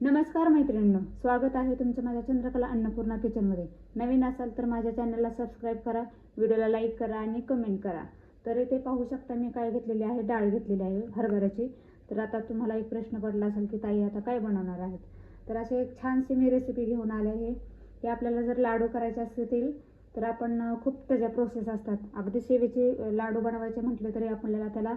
नमस्कार मैत्रिणींनो, स्वागत आहे तुमचं माझ्या चंद्रकला अन्नपूर्णा किचनमध्ये। नवीन असाल तर माझ्या चॅनलला सबस्क्राईब करा, व्हिडिओला लाईक करा आणि कमेंट करा। तर इथे पाहू शकता मी काय घेतलेली आहे, डाळ घेतलेली आहे हरभऱ्याची। तर आता तुम्हाला एक प्रश्न पडला असेल की ताई आता काय बनवणार आहेत। तर असे एक छानशी मी रेसिपी घेऊन आले आहे की आपल्याला जर लाडू करायचे असतील तर आपण खूप त्याच्या प्रोसेस असतात। अगदी शेवेचे लाडू बनवायचे म्हटले तरी आपल्याला त्याला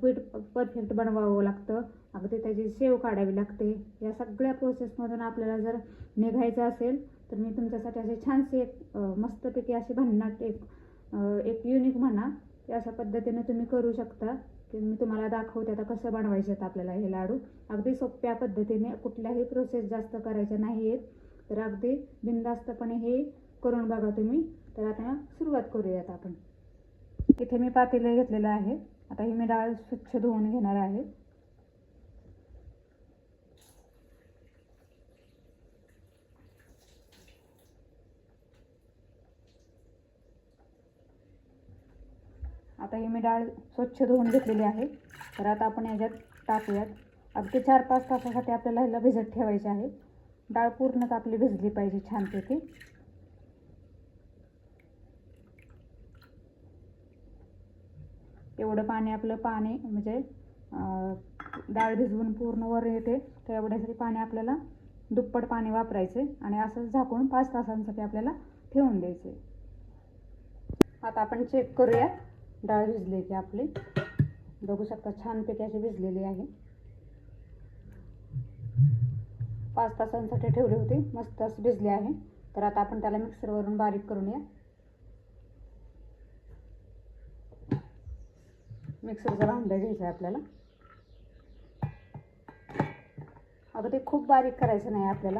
पीठ परफेक्ट बनवावं लागतं, अगदी त्याची शेव काढावी लागते। या सगळ्या प्रोसेसमधून आपल्याला जर निघायचं असेल तर मी तुमच्यासाठी असे छानसे एक मस्तपैकी अशी भन्नाट एक युनिक म्हणा अशा पद्धतीने तुम्ही करू शकता की मी तुम्हाला दाखवते आता कसं बनवायचे आहेत आपल्याला हे लाडू। अगदी सोप्या पद्धतीने, कुठल्याही प्रोसेस जास्त करायच्या नाही आहेत, तर अगदी बिनधास्तपणे हे करून बघा तुम्ही। तर आता सुरुवात करूयात आपण। इथे मी पातेलं घेतलेलं आहे। आता ही मी डाळ स्वच्छ धुवून घेणार आहे। आता ही मी डाळ स्वच्छ धुवून घेतलेली आहे। तर आता आपण याच्यात टाकूयात। अगदी 4-5 तासासाठी आपल्याला ह्याला भिजत ठेवायचे आहे। डाळ पूर्णच आपली भिजली पाहिजे छानपैकी। एवढं पाणी आपलं पाणी म्हणजे डाळ भिजवून पूर्ण वर येते तर एवढ्यासाठी पाणी आपल्याला दुप्पट पाणी वापरायचे आणि असंच झाकून 5 तासांसाठी आपल्याला ठेवून द्यायचे। आता आपण चेक करूया डाळ भिजली की आपली। बघू शकता छानपैकी अशी भिजलेली आहे। 5 तासांसाठी ठेवली होती, मस्त अशी भिजली आहे। तर आता आपण त्याला मिक्सरवरून बारीक करूया। मिक्सरचं भांडं घ्यायचं आहे आपल्याला। अगदी खूप बारीक करायचं नाही आपल्याला,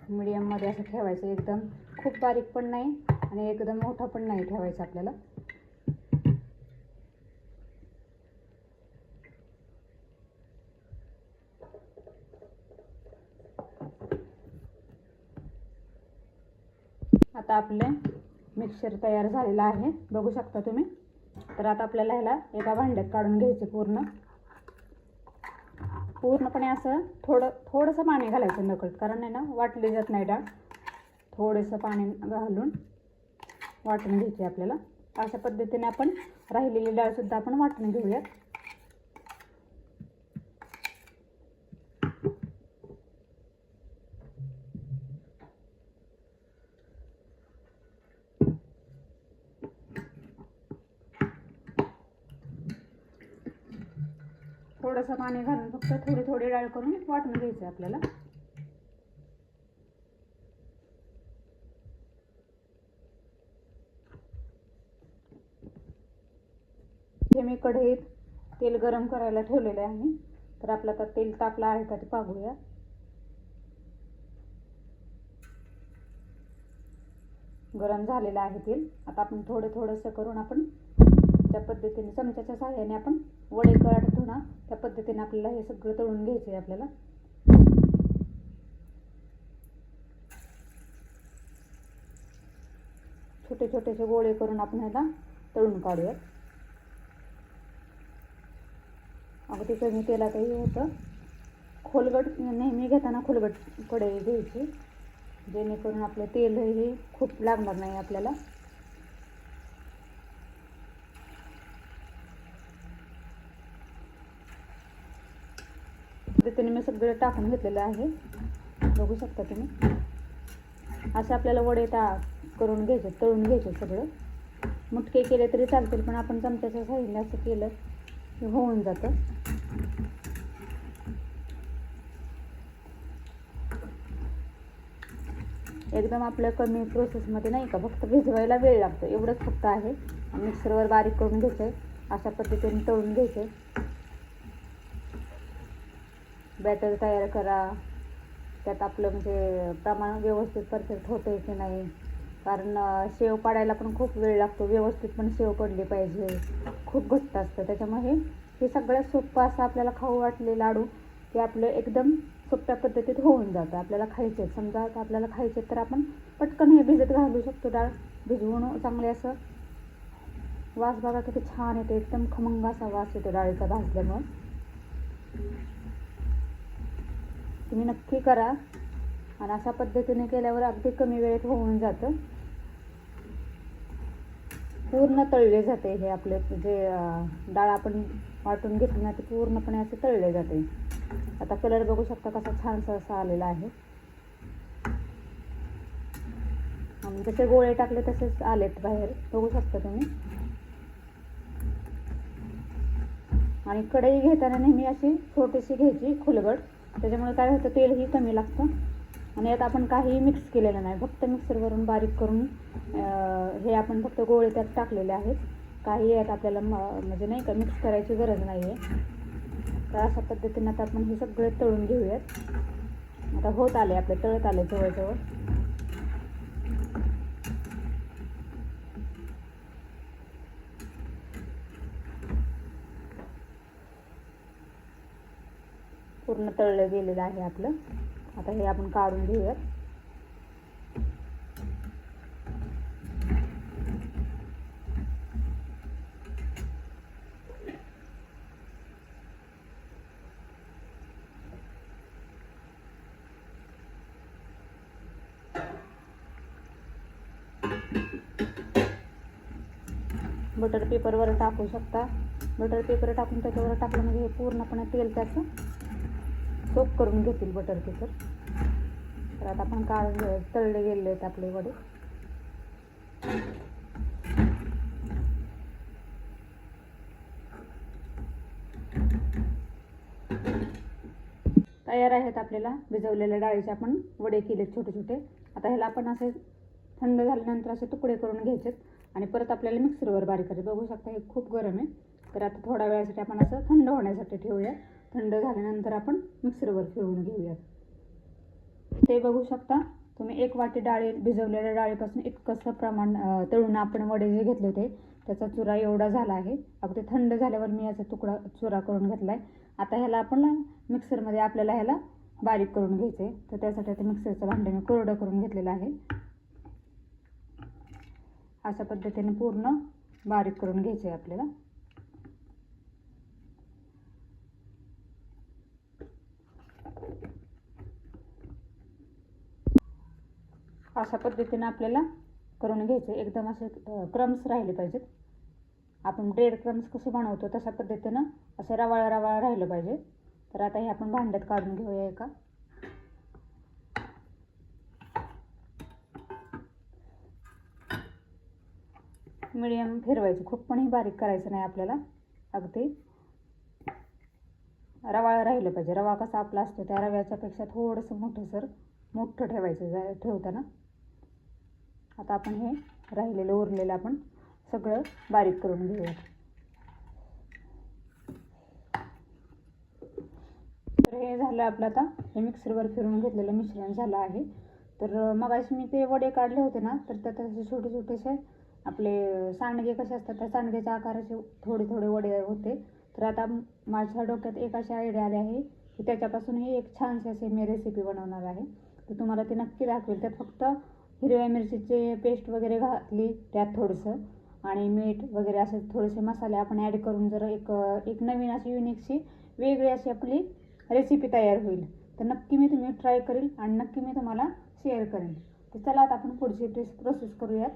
मीडियम मध्ये असं ठेवायचं। एकदम खूप बारीक पण नाही आणि एकदम मोठा पण नाही ठेवायचं आपल्याला। आता आपले मिक्सर तयार झालेला आहे, बघू शकता तुम्ही। तर आता आपल्याला ह्याला एका भांड्यात काढून घ्यायचे। पूर्णपणे असं थोडंसं पाणी घालायचं नकळत, कारण आहे ना वाटली जात नाही डाळ। थोडंसं पाणी घालून वाटून घ्यायची आपल्याला। अशा पद्धतीने आपण राहिलेली डाळ सुद्धा आपण वाटून घेऊया। थोडंसं पाणी घालून फक्त थोडी डाळ करून वाटून घ्यायचं आपल्याला। हे मी कढईत तेल गरम करायला ठेवलेले आहे। तर आपलं आता तेल तापलं आहे का ते पाहूया। गरम झालेलं आहे तेल। आता आपण थोडंसं करून आपण त्या पद्धतीने चमच्याच्या सहाय्याने आपण वडे काढतो ना, त्या पद्धतीने आपल्याला हे सगळं तळून घ्यायचं आहे आपल्याला। छोटे गोळे करून आपण ह्याला तळून काढूयात। अगदी कमी तेलातही होतं। खोलगट नेहमी घेताना खोलगट कढई घ्यायची, जेणेकरून आपलं तेलही खूप लागणार नाही आपल्याला। पद्धतीने मी सगळं टाकून घेतलेलं आहे, बघू शकता तुम्ही। असं आपल्याला वडे करून घ्यायचे, तळून घ्यायचे सगळं। मुटके केले तरी चालतील, पण आपण चमच्याच्या साह्याने असं केलं की होऊन जातं। एकदम आपल्या कमी प्रोसेसमध्ये नाही का, फक्त भिजवायला वेळ लागतो एवढंच फक्त आहे। मिक्सरवर बारीक करून घ्यायचं, अशा पद्धतीने तळून घ्यायचं। बॅटर तयार करा, त्यात आपलं म्हणजे प्रमाण व्यवस्थित परफेक्ट होतंय की नाही, कारण शेव पाडायला पण खूप वेळ लागतो। व्यवस्थित पण शेव पडली पाहिजे, खूप घट्ट असतं। त्याच्यामुळे हे सगळ्यात सोपं असं आपल्याला खाऊ वाटले लाडू की आपलं एकदम सोप्या पद्धतीत होऊन जातं। आपल्याला खायचे समजा आपल्याला खायचे तर आपण पटकन हे भिजत घालू शकतो। डाळ भिजवून चांगले असं वास बघा किती छान येते, एकदम खमंग असा वास येतो डाळीचा भाजल्यामुळे। तुम्ही नक्की करा आणि अशा पद्धतीने केल्यावर अगदी कमी वेळेत होऊन जातं. पूर्ण तळले जाते हे आपले जे डाळ आपण वाटून घेतली ना, ते पूर्णपणे असे तळले जाते. आता कलर बघू शकता कसा छानसा असा आलेला आहे. आणि जसे गोळे टाकले तसेच आलेत बाहेर, बघू शकता तुम्ही. आणि कढई घेताना नेहमी अशी छोटीशी घ्यायची खुलगड, त्याच्यामुळे काय होतं तेलही कमी लागतं. आणि यात आपण काहीही मिक्स केलेलं नाही, फक्त मिक्सरवरून बारीक करून हे आपण फक्त गोळे त्यात टाकलेले आहेत. काही यात आपल्याला म्हणजे नाही का मिक्स करायची गरज नाही आहे. तर अशा पद्धतीने आता आपण हे सगळे तळून घेऊयात. आता होत आले आपले, तळत आले जवळजवळ. पूर्ण तळलं गेलेलं आहे आपलं. आता हे आपण काढून घेऊयात. बटर पेपरवर टाकू शकता. बटर पेपर टाकून त्याच्यावर टाकलं म्हणजे हे पूर्णपणे तेल त्याचं सोप करून घेतील बटर पेपर. तर आता आपण काढून तळले गेले आहेत आपले वडे. तयार आहेत आपल्याला भिजवलेल्या डाळीचे आपण वडे केलेत छोटे छोटे. आता ह्याला आपण असे थंड झाल्यानंतर असे तुकडे करून घ्यायचे आणि परत आपल्याला मिक्सरवर बारीक करायचे. बघू शकता हे खूप गरम आहे, तर आता थोड्या वेळासाठी आपण असं थंड होण्यासाठी ठेवूया. थंड झाल्यानंतर आपण मिक्सरवर फिरवून घेऊयात. ते बघू शकता तुम्ही, 1 वाटी डाळी भिजवलेल्या डाळीपासून इतकंसं प्रमाण तळून आपण वडे जे घेतले होते त्याचा चुरा एवढा झाला आहे. अगदी थंड झाल्यावर मी याचा तुकडा चुरा करून घेतला आहे. आता ह्याला आपण मिक्सरमध्ये आपल्याला ह्याला बारीक करून घ्यायचं आहे. तर त्यासाठी ते मिक्सरचं भांडं मी कोरडं करून घेतलेलं आहे. अशा पद्धतीने पूर्ण बारीक करून घ्यायचं आहे आपल्याला. अशा पद्धतीने आपल्याला करून घ्यायचे. एकदम असे क्रम्स राहिले पाहिजेत. आपण ब्रेड क्रम्स कसे बनवतो तशा पद्धतीनं असे रवाळ रवाळ राहिलं पाहिजे. तर आता हे आपण भांड्यात काढून घेऊया एका. मीडियम फिरवायचं, खूप पण बारीक करायचं नाही आपल्याला. अगदी रवाळ राहिलं पाहिजे. रवा कसा आपला असतो त्या रव्याच्या पेक्षा थोडंसं मोठं ठेवायचं ठेवताना. आता आपण हे राहिलेलं उरलेलं आपण सगळं बारीक करून घेऊया. तर हे झालं आपलं. आता हे मिक्सरवर फिरवून घेतलेलं मिश्रण झालं आहे. तर मगाशी मी ते वडे काढले होते ना, तर त्यात असे छोटे छोटेसे आपले सांडगे कसे असतात त्या सांडगेच्या आकाराचे थोडे थोडे वडे होते. तर आता माझ्या डोक्यात एक अशी आयडिया आली आहे की त्याच्यापासूनही एक छानशी अशी मी रेसिपी बनवणार आहे. तर तुम्हाला ते नक्की दाखवेल. त्यात फक्त हिरव्या मिरचीचे पेस्ट वगैरे घातली त्यात थोडंसं, आणि मीठ वगैरे असे थोडेसे मसाले आपण ॲड करून जर एक नवीन अशी युनिकशी वेगळी अशी आपली रेसिपी तयार होईल. तर नक्की मी ट्राय करेल आणि नक्की मी तुम्हाला शेअर करेन. तर चला आता आपण पुढची प्रोसेस करूयात.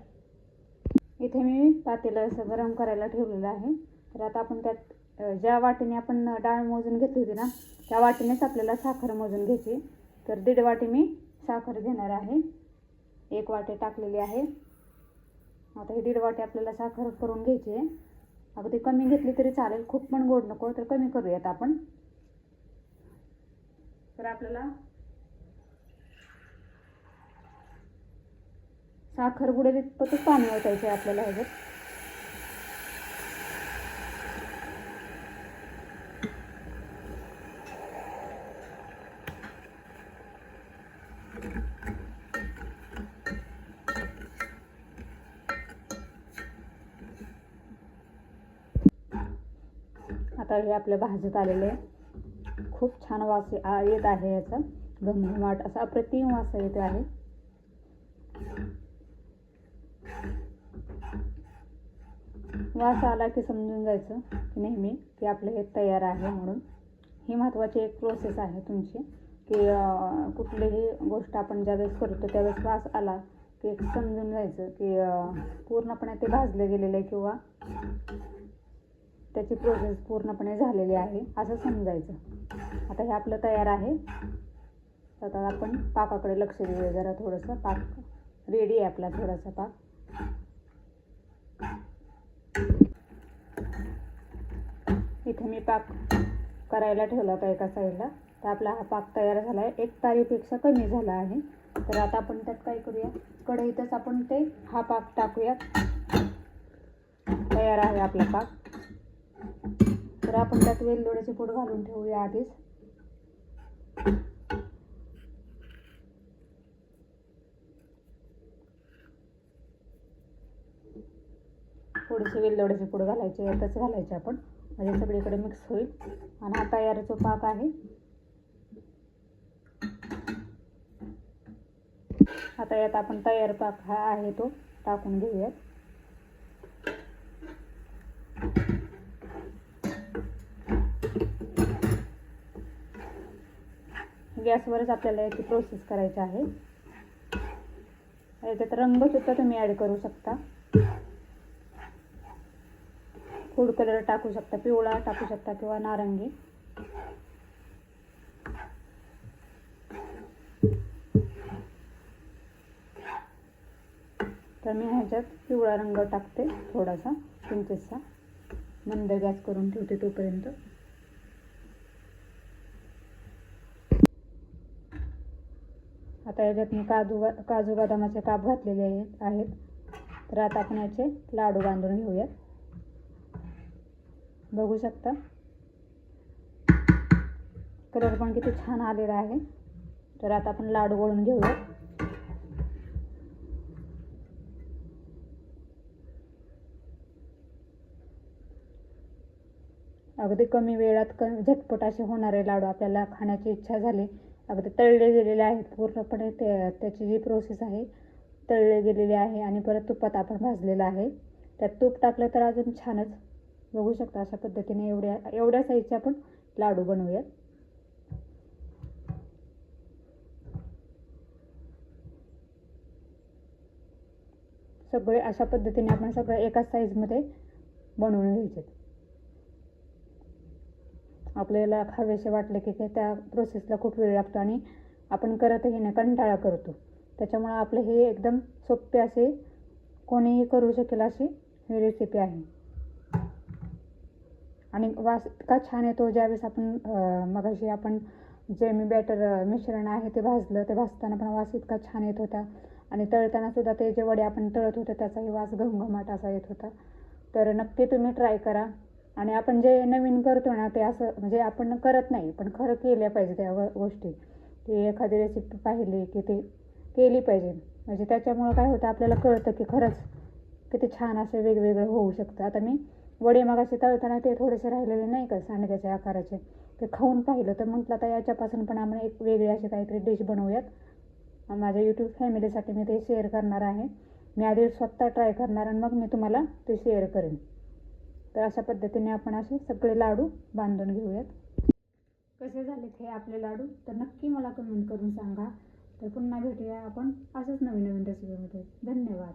इथे मी पातेलं असं गरम करायला ठेवलेलं आहे. तर आता आपण त्यात ज्या वाटीने आपण डाळ मोजून घेतली होती ना त्या वाटीनेच आपल्याला साखर मोजून घ्यायची. तर 1.5 वाटी मी साखर घेणार आहे. 1 वाटी टाकलेली आहे. आता ही 1.5 वाटी आपल्याला साखर करून घ्यायची आहे. अगदी कमी घेतली तरी चालेल, खूप पण गोड नको, तर कमी करूयात आपण. तर आपल्याला साखर बुडेल इतपतच पाणी ओतायचं आहे आपल्याला ह्याच्यात. आता हे आपलं भाजत आलेलं आहे. खूप छान वास येत आहे याचा, घमघमाट असा अप्रतिम वास येत आहे. वास आला की समजून जायचं की नेहमी की आपलं हे तयार आहे म्हणून. ही महत्त्वाची एक प्रोसेस आहे तुमची. की कुठलीही गोष्ट आपण ज्यावेळेस करतो त्यावेळेस वास आला की समजून जायचं की पूर्णपणे ते भाजलं गेलेलं आहे किंवा त्याची प्रोसेस पूर्णपणे झालेली आहे असं समजायचं. आता हे आपलं तयार आहे. आता आपण पाकाकडे लक्ष देऊया जरा. थोडंसं पाक रेडी आहे आपला थोडासा पाक. इथे मी पाक करायला ठेवला होता एका साईडला. तर आपला हा पाक तयार झाला आहे. 1 तारीपेक्षा कमी झाला आहे. तर आता आपण त्यात काय करूया, कढईतच आपण हा पाक टाकूया. तयार आहे आपला पाक. तर आपण त्यात वेलदोड्याची पूड घालून ठेवूया आधीच. थोडीशी वेलदोड्याची पूड घालायची, यातच घालायची आपण, म्हणजे सगळीकडे मिक्स होईल. आणि हा तयार जो पाक आहे, आता यात आपण तयार पाक हा आहे तो टाकून घेऊयात. गॅसवरच आपल्याला याची प्रोसेस करायची आहे. याच्यात रंग सुद्धा तुम्ही ॲड करू शकता. फूड कलर टाकू शकता, पिवळा टाकू शकता किंवा नारंगी. तर मी ह्याच्यात पिवळा रंग टाकते थोडासा, किंचितसा. मंद गॅस करून ठेवते तोपर्यंत. आता याच्यात मी काजू बदामाचे काप घातलेले आहेत. तर आता आपण याचे लाडू बांधून घेऊयात. बघू शकता कलर पण किती छान आलेला आहे. तर आता आपण लाडू वळून घेऊयात. अगदी कमी वेळात झटपट असे होणारे लाडू आपल्याला खाण्याची इच्छा झाली. अगदी तळले गेलेले आहेत पूर्णपणे. त्याची जी प्रोसेस आहे तळले गेलेले आहे आणि परत तुपात आपण भाजलेलं आहे. त्यात तूप टाकलं तर अजून छानच. बघू शकता अशा पद्धतीने एवढ्या साईजचे आपण लाडू बनवूयात. सगळे अशा पद्धतीने आपण सगळे एकाच साईजमध्ये बनवून घ्यायचे. आपल्याला खावेसे वाटले की त्या प्रोसेसला खूप वेळ लागतो आणि आपण करतही नाही, कंटाळा करतो. त्याच्यामुळे आपले हे एकदम सोपे असे कोणीही करू शकेल अशी ही रेसिपी आहे. आणि वास इतका छान येतो ज्यावेळेस आपण मगाशी आपण जे मी मिश्रण आहे ते भाजलं, ते भाजताना पण वास इतका छान येत होता. आणि तळताना सुद्धा ते जे वडे आपण तळत होते त्याचाही वास घमघमाट असा येत होता. तर नक्की तुम्ही ट्राय करा. आणि आपण जे नवीन करतो ना ते असं म्हणजे आपण करत नाही, पण खरं केल्या पाहिजे त्या गोष्टी. की एखादी रेसिपी पाहिली की ते केली पाहिजे. म्हणजे त्याच्यामुळं काय होतं, आपल्याला कळतं की खरंच किती छान असे वेगवेगळं होऊ शकतं. आता मी वडे मगाशी तळताना ते थोडेसे राहिलेले नाही का सांडग्याच्या आकाराचे, ते खाऊन पाहिलं. तर म्हटलं आता याच्यापासून पण आपण एक वेगळी अशी काहीतरी डिश बनवूयात. माझ्या यूट्यूब फॅमिलीसाठी मी ते शेअर करणार आहे. मी आधी स्वतः ट्राय करणार आणि मग मी तुम्हाला ते शेअर करेन. तर अशा पद्धतीने आपण असे सगळे लाडू बांधून घेऊयात. कसे झालेत हे आपले लाडू तर नक्की मला कमेंट करून सांगा. तर पुन्हा भेटूया आपण असंच नवीन नवीन रेसिपीमध्ये. धन्यवाद.